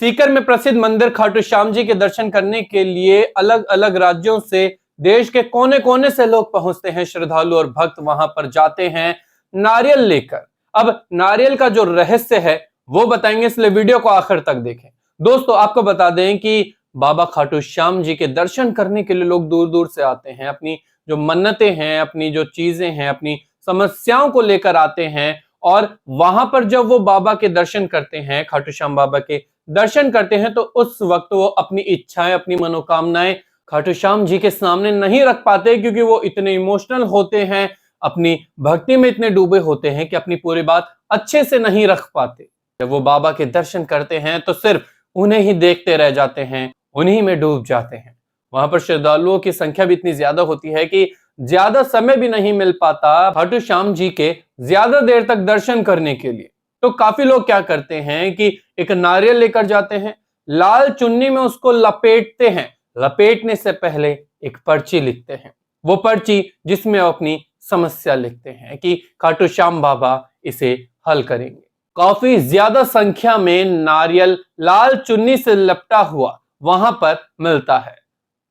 सीकर में प्रसिद्ध मंदिर खाटू श्याम जी के दर्शन करने के लिए अलग अलग राज्यों से, देश के कोने कोने से लोग पहुंचते हैं। श्रद्धालु और भक्त वहां पर जाते हैं नारियल लेकर। अब नारियल का जो रहस्य है वो बताएंगे, इसलिए वीडियो को आखिर तक देखें। दोस्तों, आपको बता दें कि बाबा खाटू श्याम जी के दर्शन करने के लिए लोग दूर दूर से आते हैं। अपनी जो मन्नतें हैं, अपनी जो चीजें हैं, अपनी समस्याओं को लेकर आते हैं। और वहां पर जब वो बाबा के दर्शन करते हैं, खाटू श्याम बाबा के दर्शन करते हैं, तो उस वक्त वो अपनी इच्छाएं, अपनी मनोकामनाएं खाटू श्याम जी के सामने नहीं रख पाते, क्योंकि वो इतने इमोशनल होते हैं, अपनी भक्ति में इतने डूबे होते हैं कि अपनी पूरी बात अच्छे से नहीं रख पाते। जब वो बाबा के दर्शन करते हैं तो सिर्फ उन्हें ही देखते रह जाते हैं, उन्हीं में डूब जाते हैं। वहां पर श्रद्धालुओं की संख्या भी इतनी ज्यादा होती है कि ज्यादा समय भी नहीं मिल पाता खाटू श्याम जी के ज्यादा देर तक दर्शन करने के लिए। तो काफी लोग क्या करते हैं कि एक नारियल लेकर जाते हैं, लाल चुन्नी में उसको लपेटते हैं। लपेटने से पहले एक पर्ची लिखते हैं, वो पर्ची जिसमें वो अपनी समस्या लिखते हैं कि खाटू श्याम बाबा इसे हल करेंगे। काफी ज्यादा संख्या में नारियल लाल चुन्नी से लपटा हुआ वहां पर मिलता है।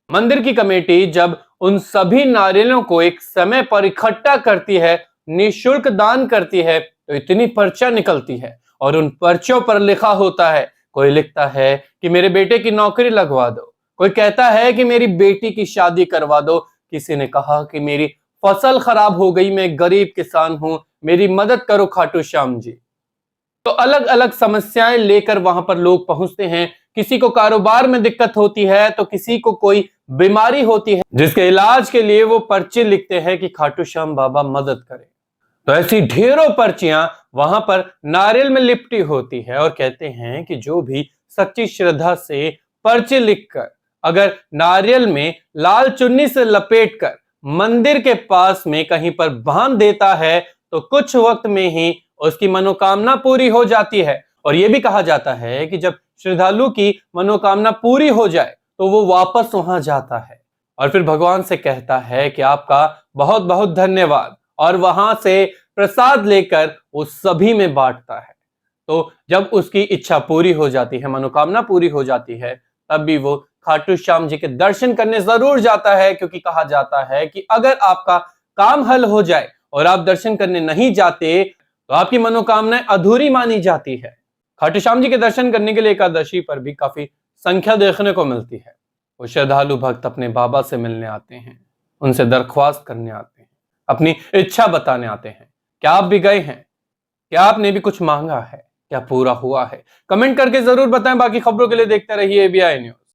मंदिर की कमेटी जब उन सभी नारियलों को एक समय पर इकट्ठा करती है, निःशुल्क दान करती है, तो इतनी पर्चियां निकलती है और उन पर्चियों पर लिखा होता है। कोई लिखता है कि मेरे बेटे की नौकरी लगवा दो, कोई कहता है कि मेरी बेटी की शादी करवा दो, किसी ने कहा कि मेरी फसल खराब हो गई, मैं गरीब किसान हूं, मेरी मदद करो खाटू श्याम जी। तो अलग अलग समस्याएं लेकर वहां पर लोग पहुंचते हैं। किसी को कारोबार में दिक्कत होती है, तो किसी को कोई बीमारी होती है जिसके इलाज के लिए वो पर्ची लिखते हैं कि खाटू श्याम बाबा मदद करें। तो ऐसी ढेरों पर्चियां वहां पर नारियल में लिपटी होती है और कहते हैं कि जो भी सच्ची श्रद्धा से पर्ची लिखकर अगर नारियल में लाल चुन्नी से लपेटकर मंदिर के पास में कहीं पर बांध देता है, तो कुछ वक्त में ही उसकी मनोकामना पूरी हो जाती है। और यह भी कहा जाता है कि जब श्रद्धालु की मनोकामना पूरी हो जाए तो वो वापस वहां जाता है और फिर भगवान से कहता है कि आपका बहुत बहुत धन्यवाद, और वहां से प्रसाद लेकर वो सभी में बांटता है। तो जब उसकी इच्छा पूरी हो जाती है, मनोकामना पूरी हो जाती है, तब भी वो खाटू श्याम जी के दर्शन करने जरूर जाता है, क्योंकि कहा जाता है कि अगर आपका काम हल हो जाए और आप दर्शन करने नहीं जाते तो आपकी मनोकामनाएं अधूरी मानी जाती है। खाटू श्याम जी के दर्शन करने के लिए एकादशी पर भी काफी संख्या देखने को मिलती है। वो श्रद्धालु भक्त अपने बाबा से मिलने आते हैं, उनसे दरख्वास्त करने आते हैं, अपनी इच्छा बताने आते हैं। क्या आप भी गए हैं? क्या आपने भी कुछ मांगा है? क्या पूरा हुआ है? कमेंट करके जरूर बताएं। बाकी खबरों के लिए देखते रहिए ABI न्यूज।